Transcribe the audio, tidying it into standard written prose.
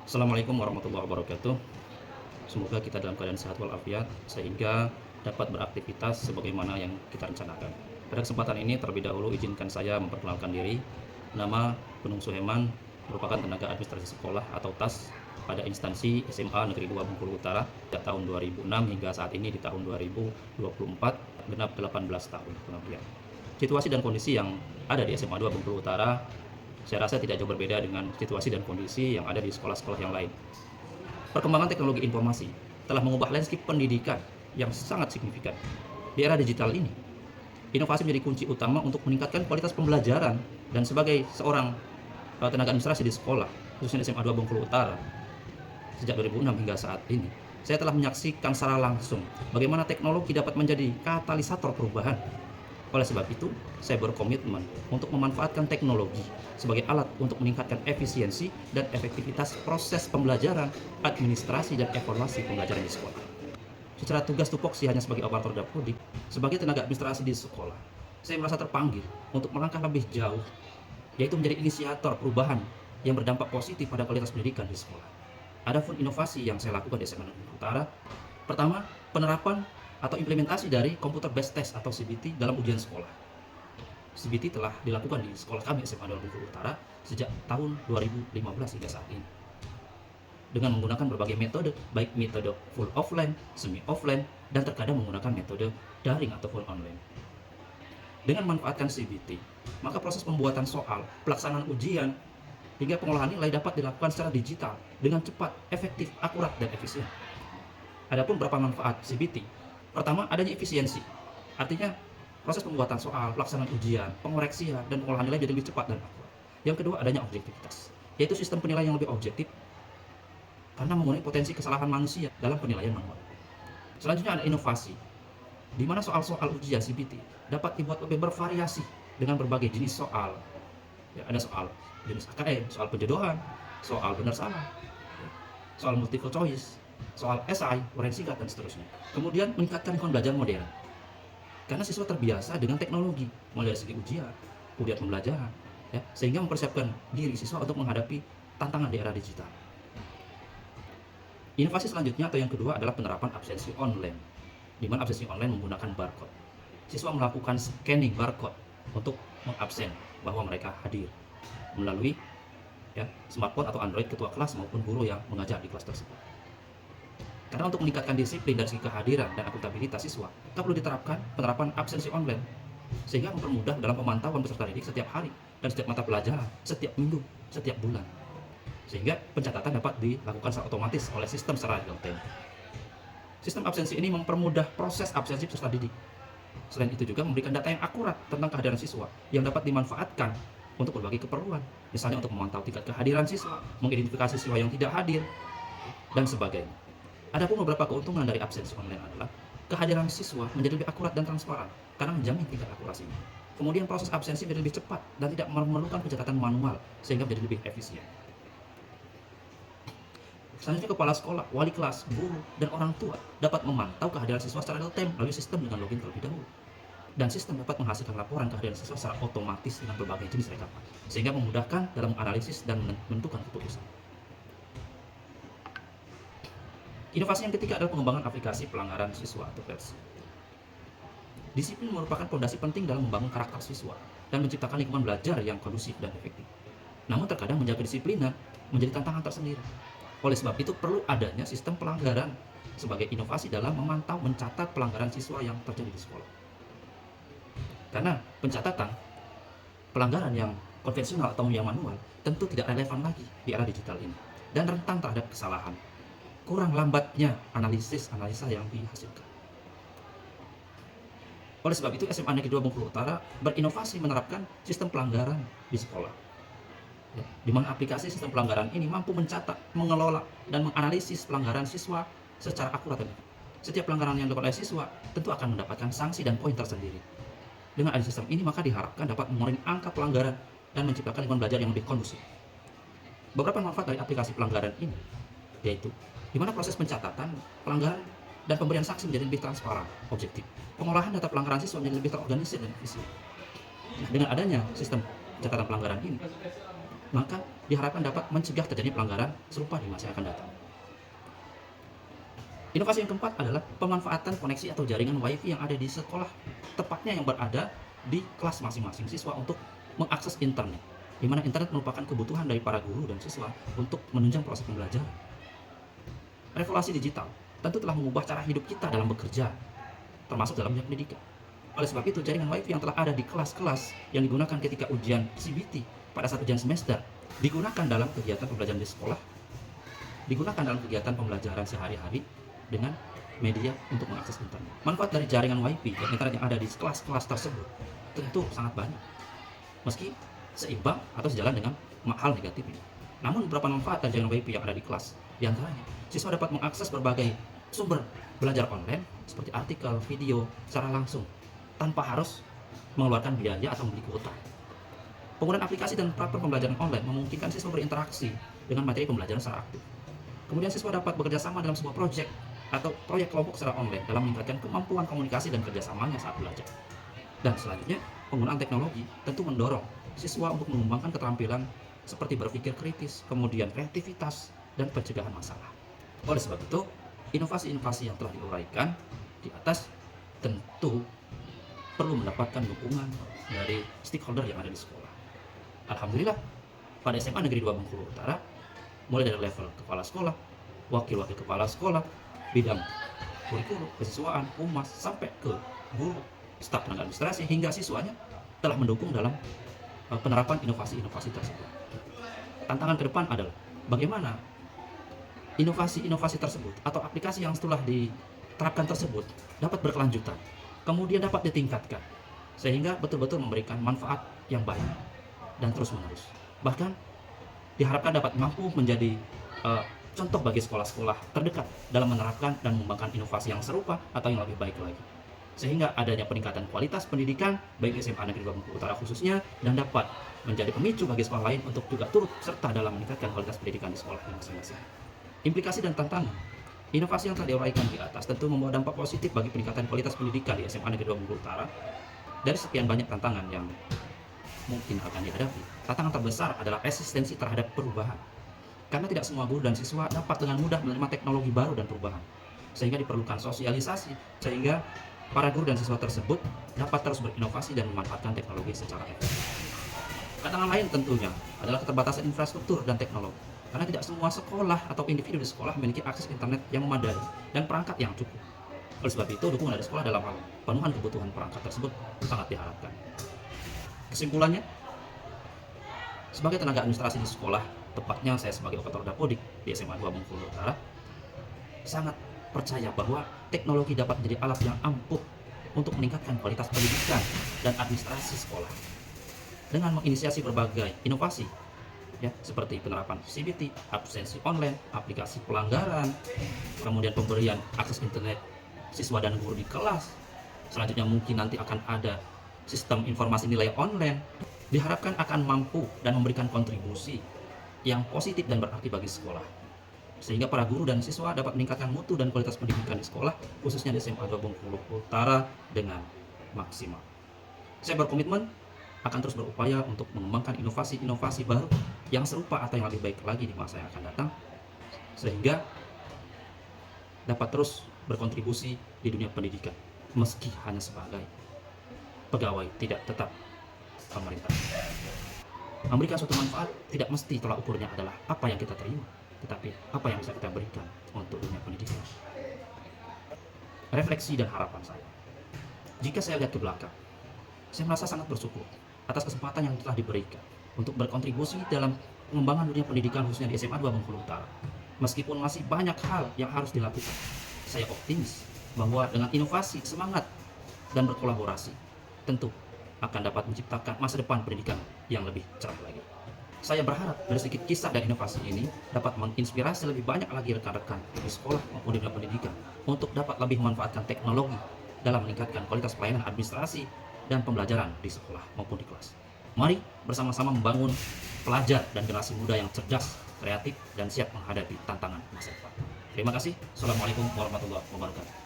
Assalamualaikum warahmatullahi wabarakatuh. Semoga kita dalam keadaan sehat walafiat sehingga dapat beraktivitas sebagaimana yang kita rencanakan. Pada kesempatan ini terlebih dahulu izinkan saya memperkenalkan diri. Nama Gunung Suheman, merupakan tenaga administrasi sekolah atau TAS pada instansi SMA Negeri 2 Bengkulu Utara sejak tahun 2006 hingga saat ini di tahun 2024 genap 18 tahun pengabdian. Situasi dan kondisi yang ada di SMA 2 Bengkulu Utara saya rasa tidak jauh berbeda dengan situasi dan kondisi yang ada di sekolah-sekolah yang lain. Perkembangan teknologi informasi telah mengubah landscape pendidikan yang sangat signifikan. Di era digital ini, inovasi menjadi kunci utama untuk meningkatkan kualitas pembelajaran, dan sebagai seorang tenaga administrasi di sekolah, khususnya SMA 2 Bengkulu Utara, sejak 2006 hingga saat ini, saya telah menyaksikan secara langsung bagaimana teknologi dapat menjadi katalisator perubahan. Oleh sebab itu, saya berkomitmen untuk memanfaatkan teknologi sebagai alat untuk meningkatkan efisiensi dan efektivitas proses pembelajaran, administrasi, dan evaluasi pembelajaran di sekolah. Secara tugas tupoksi hanya sebagai operator dapodik, sebagai tenaga administrasi di sekolah, saya merasa terpanggil untuk melangkah lebih jauh, yaitu menjadi inisiator perubahan yang berdampak positif pada kualitas pendidikan di sekolah. Adapun inovasi yang saya lakukan di SMA Negeri Utara, pertama, penerapan atau implementasi dari Computer Based Test atau CBT dalam ujian sekolah. CBT telah dilakukan di sekolah kami SMA 2 Bengkulu Utara sejak tahun 2015 hingga saat ini, dengan menggunakan berbagai metode, baik metode full offline, semi offline, dan terkadang menggunakan metode daring atau full online. Dengan memanfaatkan CBT, maka proses pembuatan soal, pelaksanaan ujian, hingga pengolahan nilai dapat dilakukan secara digital dengan cepat, efektif, akurat, dan efisien. Adapun beberapa manfaat CBT, pertama, adanya efisiensi, artinya proses pembuatan soal, pelaksanaan ujian, pengoreksian, dan pengolahan nilai jadi lebih cepat dan akurat. Yang kedua, adanya objektivitas, yaitu sistem penilaian yang lebih objektif karena mengurangi potensi kesalahan manusia dalam penilaian manual. Selanjutnya ada inovasi, di mana soal-soal ujian CBT dapat dibuat lebih bervariasi dengan berbagai jenis soal. Ya, ada soal jenis AKM, soal penjodohan, soal benar salah, soal multiple choice, soal esai, uraian singkat, dan seterusnya. Kemudian meningkatkan lingkungan belajar modern, karena siswa terbiasa dengan teknologi, mulai dari segi ujian, kemudian pembelajaran, ya, sehingga mempersiapkan diri siswa untuk menghadapi tantangan di era digital. Inovasi selanjutnya atau yang kedua adalah penerapan absensi online, di mana absensi online menggunakan barcode. Siswa melakukan scanning barcode untuk mengabsen bahwa mereka hadir melalui smartphone atau Android ketua kelas maupun guru yang mengajar di kelas tersebut. Karena untuk meningkatkan disiplin dari segi kehadiran dan akuntabilitas siswa, kita perlu diterapkan penerapan absensi online, sehingga mempermudah dalam pemantauan peserta didik setiap hari dan setiap mata pelajaran, setiap minggu, setiap bulan, sehingga pencatatan dapat dilakukan secara otomatis oleh sistem secara real time. Sistem absensi ini mempermudah proses absensi peserta didik. Selain itu juga memberikan data yang akurat tentang kehadiran siswa yang dapat dimanfaatkan untuk berbagai keperluan, misalnya untuk memantau tingkat kehadiran siswa, mengidentifikasi siswa yang tidak hadir, dan sebagainya. Adapun beberapa keuntungan dari absensi online adalah kehadiran siswa menjadi lebih akurat dan transparan karena menjamin tingkat akurasinya. Kemudian proses absensi menjadi lebih cepat dan tidak memerlukan pencatatan manual sehingga menjadi lebih efisien. Selanjutnya, kepala sekolah, wali kelas, guru, dan orang tua dapat memantau kehadiran siswa secara real time melalui sistem dengan login terlebih dahulu. Dan sistem dapat menghasilkan laporan kehadiran siswa secara otomatis dengan berbagai jenis rekapan, sehingga memudahkan dalam menganalisis dan menentukan keputusan. Inovasi yang ketiga adalah pengembangan aplikasi pelanggaran siswa atau PELS. Disiplin merupakan fondasi penting dalam membangun karakter siswa dan menciptakan lingkungan belajar yang kondusif dan efektif. Namun terkadang menjaga disiplinan menjadi tantangan tersendiri. Oleh sebab itu perlu adanya sistem pelanggaran sebagai inovasi dalam memantau mencatat pelanggaran siswa yang terjadi di sekolah. Karena pencatatan pelanggaran yang konvensional atau yang manual tentu tidak relevan lagi di era digital ini dan rentan terhadap kesalahan. Kurang lambatnya analisa yang dihasilkan. Oleh sebab itu SMA Negeri 2 Bengkulu Utara berinovasi menerapkan sistem pelanggaran di sekolah, di mana aplikasi sistem pelanggaran ini mampu mencatat, mengelola, dan menganalisis pelanggaran siswa secara akurat. Setiap pelanggaran yang dilakukan oleh siswa tentu akan mendapatkan sanksi dan poin tersendiri. Dengan adanya sistem ini maka diharapkan dapat mengurangi angka pelanggaran dan menciptakan lingkungan belajar yang lebih kondusif. Beberapa manfaat dari aplikasi pelanggaran ini yaitu di mana proses pencatatan pelanggaran dan pemberian sanksi menjadi lebih transparan, objektif. Pengolahan data pelanggaran siswa menjadi lebih terorganisir dan efisien. Nah, dengan adanya sistem pencatatan pelanggaran ini, maka diharapkan dapat mencegah terjadi pelanggaran serupa di masa yang akan datang. Inovasi yang keempat adalah pemanfaatan koneksi atau jaringan WiFi yang ada di sekolah, tepatnya yang berada di kelas masing-masing siswa untuk mengakses internet, di mana internet merupakan kebutuhan dari para guru dan siswa untuk menunjang proses pembelajaran. Revolusi digital tentu telah mengubah cara hidup kita dalam bekerja, termasuk dalam dunia pendidikan. Oleh sebab itu, jaringan WiFi yang telah ada di kelas-kelas yang digunakan ketika ujian CBT pada saat ujian semester digunakan dalam kegiatan pembelajaran di sekolah, digunakan dalam kegiatan pembelajaran sehari-hari dengan media untuk mengakses internet. Manfaat dari jaringan WiFi dan internet yang ada di kelas-kelas tersebut tentu sangat banyak, meski seimbang atau sejalan dengan hal negatifnya. Namun beberapa manfaat dari jaringan WiFi yang ada di kelas, diantaranya siswa dapat mengakses berbagai sumber belajar online seperti artikel, video secara langsung tanpa harus mengeluarkan biaya atau membeli kuota. Penggunaan aplikasi dan platform pembelajaran online memungkinkan siswa berinteraksi dengan materi pembelajaran secara aktif. Kemudian siswa dapat bekerja sama dalam sebuah proyek atau proyek kelompok secara online dalam meningkatkan kemampuan komunikasi dan kerjasamanya saat belajar. Dan selanjutnya, penggunaan teknologi tentu mendorong siswa untuk mengembangkan keterampilan seperti berpikir kritis, kemudian kreativitas, dan pencegahan masalah. Oleh sebab itu, inovasi-inovasi yang telah diuraikan di atas tentu perlu mendapatkan dukungan dari stakeholder yang ada di sekolah. Alhamdulillah, pada SMA Negeri 2 Bengkulu Utara, mulai dari level kepala sekolah, wakil-wakil kepala sekolah, bidang kurikulum, kesiswaan, humas, sampai ke guru, staf tenaga administrasi, hingga siswanya telah mendukung dalam penerapan inovasi-inovasi tersebut. Tantangan ke depan adalah bagaimana inovasi-inovasi tersebut atau aplikasi yang setelah diterapkan tersebut dapat berkelanjutan, kemudian dapat ditingkatkan, sehingga betul-betul memberikan manfaat yang baik dan terus-menerus. Bahkan diharapkan dapat mampu menjadi contoh bagi sekolah-sekolah terdekat dalam menerapkan dan mengembangkan inovasi yang serupa atau yang lebih baik lagi, sehingga adanya peningkatan kualitas pendidikan baik SMA Negeri 2 Bengkulu Utara khususnya, dan dapat menjadi pemicu bagi sekolah lain untuk juga turut serta dalam meningkatkan kualitas pendidikan di sekolah masing-masing. Implikasi dan tantangan inovasi yang telah diuraikan di atas tentu membawa dampak positif bagi peningkatan kualitas pendidikan di SMA Negeri 2 Bengkulu Utara. Dari sekian banyak tantangan yang mungkin akan dihadapi, tantangan terbesar adalah resistensi terhadap perubahan, karena tidak semua guru dan siswa dapat dengan mudah menerima teknologi baru dan perubahan, sehingga diperlukan sosialisasi sehingga para guru dan siswa tersebut dapat terus berinovasi dan memanfaatkan teknologi secara efektif. Tantangan lain tentunya adalah keterbatasan infrastruktur dan teknologi, karena tidak semua sekolah atau individu di sekolah memiliki akses internet yang memadai dan perangkat yang cukup. Oleh sebab itu, dukungan dari sekolah dalam hal pemenuhan kebutuhan perangkat tersebut sangat diharapkan. Kesimpulannya, sebagai tenaga administrasi di sekolah, tepatnya saya sebagai operator dapodik di SMA 2 Bengkulu Utara, sangat percaya bahwa teknologi dapat menjadi alat yang ampuh untuk meningkatkan kualitas pendidikan dan administrasi sekolah. Dengan menginisiasi berbagai inovasi, ya, seperti penerapan CBT, absensi online, aplikasi pelanggaran, kemudian pemberian akses internet siswa dan guru di kelas. Selanjutnya mungkin nanti akan ada sistem informasi nilai online, diharapkan akan mampu dan memberikan kontribusi yang positif dan berarti bagi sekolah, sehingga para guru dan siswa dapat meningkatkan mutu dan kualitas pendidikan di sekolah, khususnya di SMA 2 Bengkulu Utara dengan maksimal. Saya berkomitmen akan terus berupaya untuk mengembangkan inovasi-inovasi baru yang serupa atau yang lebih baik lagi di masa yang akan datang, sehingga dapat terus berkontribusi di dunia pendidikan, meski hanya sebagai pegawai tidak tetap pemerintah. Memberikan suatu manfaat tidak mesti tolak ukurnya adalah apa yang kita terima, tetapi apa yang bisa kita berikan untuk dunia pendidikan. Refleksi dan harapan saya, jika saya lihat ke belakang, saya merasa sangat bersyukur atas kesempatan yang telah diberikan untuk berkontribusi dalam pengembangan dunia pendidikan khususnya di SMA 2 Bengkulu Utara. Meskipun masih banyak hal yang harus dilakukan, saya optimis bahwa dengan inovasi, semangat, dan berkolaborasi, tentu akan dapat menciptakan masa depan pendidikan yang lebih cerah lagi. Saya berharap dari sedikit kisah dan inovasi ini dapat menginspirasi lebih banyak lagi rekan-rekan di sekolah maupun di dunia pendidikan untuk dapat lebih memanfaatkan teknologi dalam meningkatkan kualitas pelayanan administrasi dan pembelajaran di sekolah maupun di kelas. Mari bersama-sama membangun pelajar dan generasi muda yang cerdas, kreatif, dan siap menghadapi tantangan masa depan. Terima kasih. Assalamualaikum warahmatullahi wabarakatuh.